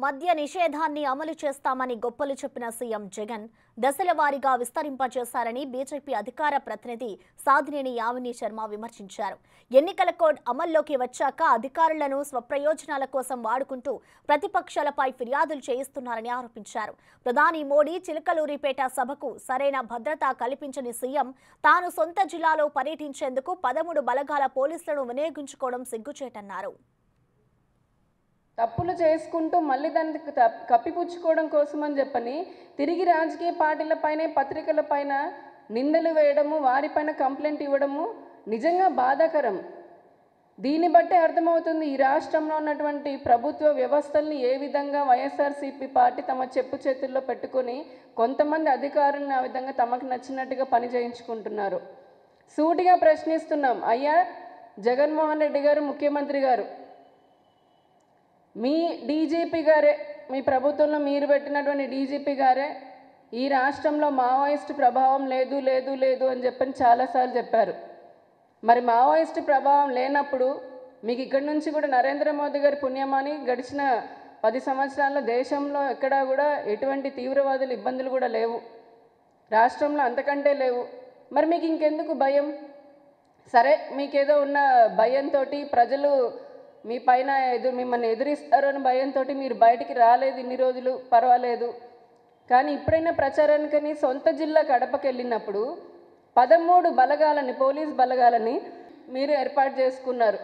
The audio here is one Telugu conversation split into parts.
మద్య నిషేధాన్ని అమలు చేస్తామని గొప్పలు చెప్పిన సీఎం జగన్ దశల వారీగా విస్తరింపచేశారని బీజేపీ అధికార ప్రతినిధి సాధినేని యామిని శర్మ విమర్శించారు. ఎన్నికల కోడ్ అమల్లోకి వచ్చాక అధికారులను స్వప్రయోజనాల కోసం వాడుకుంటూ ప్రతిపక్షాలపై ఫిర్యాదులు చేయిస్తున్నారని ఆరోపించారు. ప్రధాని మోడీ చిలకలూరిపేట సభకు సరైన భద్రత కల్పించని సీఎం తాను సొంత జిల్లాలో పర్యటించేందుకు 13 బలగాల పోలీసులను వినియోగించుకోవడం సిగ్గుచేటన్నారు. తప్పులు చేసుకుంటూ మళ్ళీ దాన్ని కప్పిపుచ్చుకోవడం కోసం అని చెప్పని తిరిగి రాజకీయ పార్టీలపైన పత్రికలపైన నిందలు వేయడము, వారిపైన కంప్లైంట్ ఇవ్వడము నిజంగా బాధాకరం. దీన్ని బట్టే అర్థమవుతుంది ఈ రాష్ట్రంలో ఉన్నటువంటి ప్రభుత్వ వ్యవస్థల్ని ఏ విధంగా వైఎస్ఆర్సీపీ పార్టీ తమ చెప్పు చేతుల్లో పెట్టుకొని కొంతమంది అధికారులను ఆ విధంగా తమకు నచ్చినట్టుగా పని చేయించుకుంటున్నారు. సూటిగా ప్రశ్నిస్తున్నాం, అయ్యా జగన్మోహన్ రెడ్డి గారు, ముఖ్యమంత్రి గారు, మీ డీజీపీ గారే, మీ ప్రభుత్వంలో మీరు పెట్టినటువంటి డీజీపీ గారే ఈ రాష్ట్రంలో మావోయిస్టు ప్రభావం లేదు లేదు లేదు అని చెప్పని చాలాసార్లు చెప్పారు. మరి మావోయిస్టు ప్రభావం లేనప్పుడు మీకు ఇక్కడి నుంచి కూడా నరేంద్ర మోదీ గారి పుణ్యమాని గడిచిన 10 సంవత్సరాల్లో దేశంలో ఎక్కడా కూడా ఎటువంటి తీవ్రవాదులు ఇబ్బందులు కూడా లేవు, రాష్ట్రంలో అంతకంటే లేవు. మరి మీకు ఇంకెందుకు భయం? సరే, మీకేదో ఉన్న భయంతో ప్రజలు మీ పైన మిమ్మల్ని ఎదిరిస్తారు అని భయంతో మీరు బయటికి రాలేదు ఇన్ని రోజులు, పర్వాలేదు. కానీ ఇప్పుడైనా ప్రచారానికని సొంత జిల్లా కడపకి వెళ్ళినప్పుడు 13 బలగాలని, పోలీస్ బలగాలని మీరు ఏర్పాటు చేసుకున్నారు.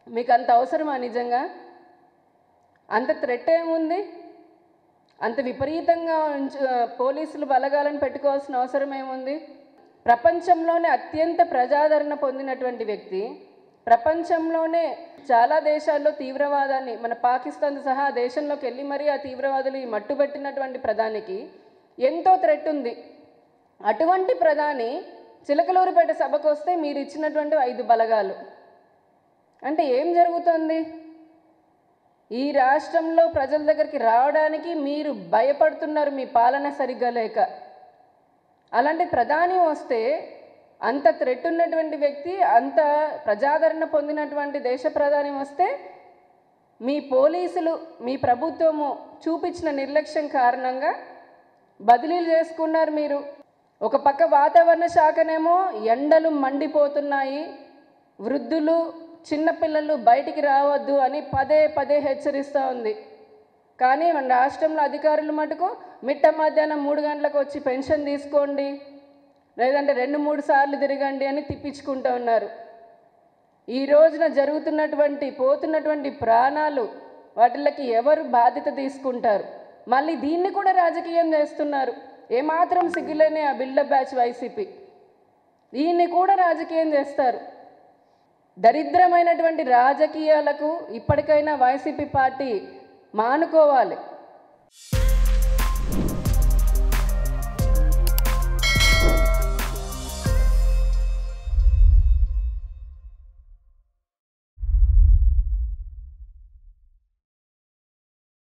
మీకు అంత అవసరమా? నిజంగా అంత థ్రెట్ ఏముంది? అంత విపరీతంగా పోలీసులు బలగాలను పెట్టుకోవాల్సిన అవసరం ఏముంది? ప్రపంచంలోనే అత్యంత ప్రజాదరణ పొందినటువంటి వ్యక్తి, ప్రపంచంలోనే చాలా దేశాల్లో తీవ్రవాదాన్ని, మన పాకిస్తాన్ సహా దేశంలోకి వెళ్ళి మరీ ఆ తీవ్రవాదులు మట్టుబెట్టినటువంటి ప్రధానికి ఎంతో థ్రెట్ ఉంది. అటువంటి ప్రధాని చిలకలూరిపేట సభకు వస్తే మీరు ఇచ్చినటువంటి 5 బలగాలు అంటే ఏం జరుగుతుంది? ఈ రాష్ట్రంలో ప్రజల దగ్గరికి రావడానికి మీరు భయపడుతున్నారు, మీ పాలన సరిగ్గా లేక. అలాంటి ప్రధాని వస్తే, అంత థ్రెట్ ఉన్నటువంటి వ్యక్తి, అంత ప్రజాదరణ పొందినటువంటి దేశ ప్రధాని వస్తే మీ పోలీసులు, మీ ప్రభుత్వము చూపించిన నిర్లక్ష్యం కారణంగా బదిలీలు చేసుకున్నారు మీరు. ఒక పక్క వాతావరణ శాఖనేమో ఎండలు మండిపోతున్నాయి, వృద్ధులు చిన్నపిల్లలు బయటికి రావద్దు అని పదే పదే హెచ్చరిస్తూ ఉంది. కానీ మన రాష్ట్రంలో అధికారులు మటుకు మిట్ట మధ్యాహ్నం 3 గంటలకు వచ్చి పెన్షన్ తీసుకోండి, లేదంటే 2-3 సార్లు తిరగండి అని తిప్పించుకుంటూ ఉన్నారు. ఈ రోజున జరుగుతున్నటువంటి పోతున్నటువంటి ప్రాణాలు, వాటికి ఎవరు బాధ్యత తీసుకుంటారు? మళ్ళీ దీన్ని కూడా రాజకీయం చేస్తున్నారు. ఏమాత్రం సిగ్గులేని ఆ బిల్డప్ బ్యాచ్ వైసీపీ దీన్ని కూడా రాజకీయం చేస్తారు. దరిద్రమైనటువంటి రాజకీయాలకు ఇప్పటికైనా వైసీపీ పార్టీ మానుకోవాలి.